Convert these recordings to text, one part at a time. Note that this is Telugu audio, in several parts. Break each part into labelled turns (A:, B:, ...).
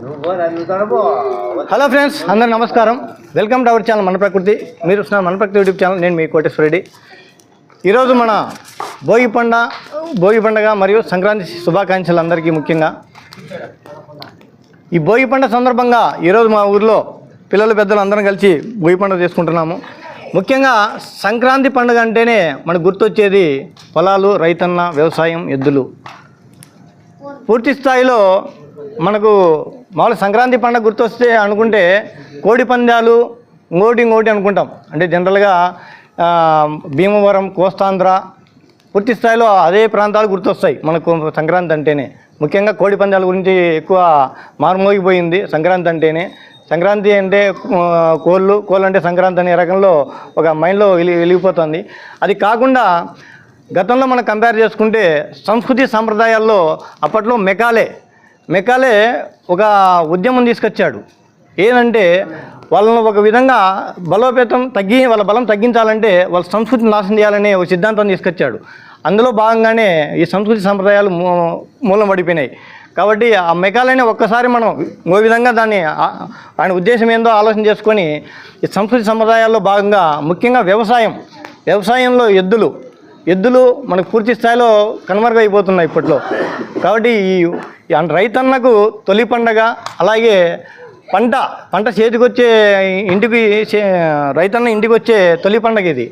A: హలో ఫ్రెండ్స్, అందరు నమస్కారం. వెల్కమ్ టు అవర్ ఛానల్ మన ప్రకృతి. మీరు చూస్తున్నారు మన ప్రకృతి యూట్యూబ్ ఛానల్. నేను మీ కోటేశ్వర రెడ్డి. ఈరోజు మన భోగి పండుగ మరియు సంక్రాంతి శుభాకాంక్షలు అందరికీ. ముఖ్యంగా ఈ భోగి పండుగ సందర్భంగా ఈరోజు మా ఊర్లో పిల్లలు పెద్దలు అందరం కలిసి భోగి పండుగ చేసుకుంటున్నాము. ముఖ్యంగా సంక్రాంతి పండుగ అంటేనే మనకు గుర్తొచ్చేది పొలాలు, రైతన్న, వ్యవసాయం, ఎద్దులు. పూర్తి స్థాయిలో మనకు మామూలు సంక్రాంతి పండుగ గుర్తొస్తే అనుకుంటే కోడి పందాలు ఇంకోటి అనుకుంటాం. అంటే జనరల్గా భీమవరం, కోస్తాంధ్ర పూర్తి స్థాయిలో అదే ప్రాంతాలు గుర్తొస్తాయి మనకు సంక్రాంతి అంటేనే. ముఖ్యంగా కోడి పందాల గురించి ఎక్కువ మారుమోగిపోయింది సంక్రాంతి అంటేనే. సంక్రాంతి అంటే కోళ్ళు అంటే సంక్రాంతి అనే రకంలో ఒక మైండ్లో వెలిగిపోతుంది. అది కాకుండా గతంలో మనం కంపేర్ చేసుకుంటే సంస్కృతి సంప్రదాయాల్లో అప్పట్లో మెకాలే ఒక ఉద్యమం తీసుకొచ్చాడు. ఏంటంటే వాళ్ళను ఒక విధంగా వాళ్ళ బలం తగ్గించాలంటే వాళ్ళ సంస్కృతిని నాశనం చేయాలనే ఒక సిద్ధాంతం తీసుకొచ్చాడు. అందులో భాగంగానే ఈ సంస్కృతి సంప్రదాయాలు మూలం పడిపోయినాయి. కాబట్టి ఆ మెకాలనే ఒక్కసారి మనం ఓ విధంగా దాన్ని ఆయన ఉద్దేశం ఏందో ఆలోచన చేసుకొని ఈ సంస్కృతి సంప్రదాయాల్లో భాగంగా ముఖ్యంగా వ్యవసాయంలో ఎద్దులు మనకు పూర్తి స్థాయిలో కనుమరుగైపోతున్నాయి ఇప్పట్లో. కాబట్టి ఈ రైతన్నకు తొలి పండగ, అలాగే పంట చేతికొచ్చే రైతన్న ఇంటికి వచ్చే తొలి పండగ ఇది.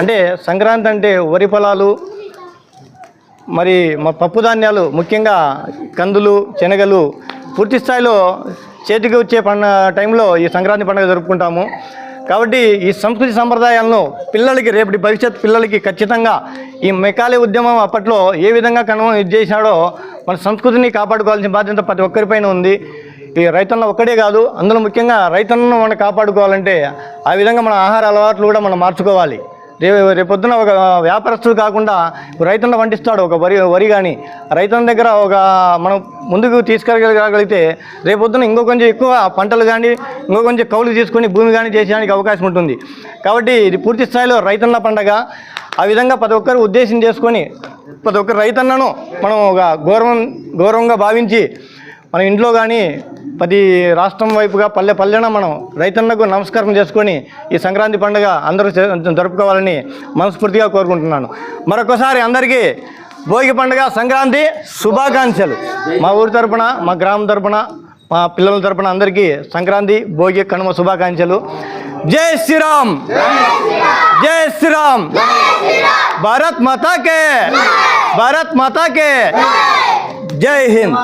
A: అంటే సంక్రాంతి అంటే వరి పొలాలు, మరి మా పప్పు ధాన్యాలు, ముఖ్యంగా కందులు, శనగలు పూర్తి స్థాయిలో చేతికి వచ్చే టైంలో ఈ సంక్రాంతి పండుగ జరుపుకుంటాము. కాబట్టి ఈ సంస్కృతి సంప్రదాయాలను రేపటి భవిష్యత్ పిల్లలకి ఖచ్చితంగా ఈ మెకాలే ఉద్యమం అప్పట్లో ఏ విధంగా చేశాడో మన సంస్కృతిని కాపాడుకోవాల్సిన బాధ్యత ప్రతి ఒక్కరిపైన ఉంది. ఈ రైతన్న ఒక్కడే కాదు, అందులో ముఖ్యంగా రైతన్నను మనం కాపాడుకోవాలంటే ఆ విధంగా మన ఆహార అలవాట్లు కూడా మనం మార్చుకోవాలి. రేపొద్దున ఒక వ్యాపారస్తులు కాకుండా రైతన్న పండిస్తాడు ఒక వరి కానీ, రైతన్న దగ్గర ఒక మనం ముందుకు తీసుకెళ్ళగలిగితే రేపొద్దున ఇంకో కొంచెం ఎక్కువ పంటలు కానీ ఇంకో కొంచెం కౌలు తీసుకొని భూమి కానీ చేసేదానికి అవకాశం ఉంటుంది. కాబట్టి ఇది పూర్తి స్థాయిలో రైతన్న పండగ. ఆ విధంగా ప్రతి ఒక్కరు ఉద్దేశం చేసుకొని ప్రతి ఒక్క రైతన్నను మనం ఒక గౌరవంగా భావించి మన ఇంట్లో కానీ ప్రతి రాష్ట్రం వైపుగా పల్లెన మనం రైతన్నకు నమస్కారం చేసుకొని ఈ సంక్రాంతి పండుగ అందరూ జరుపుకోవాలని మనస్ఫూర్తిగా కోరుకుంటున్నాను. మరొకసారి అందరికీ భోగి పండుగ, సంక్రాంతి శుభాకాంక్షలు. మా ఊరి తరపున, మా గ్రామం తరపున, మా పిల్లల తరపున అందరికీ సంక్రాంతి, భోగి, కనుమ శుభాకాంక్షలు. జై శ్రీరామ్, జై శ్రీరామ్. భారత్ మాతా కే, జై హింద్.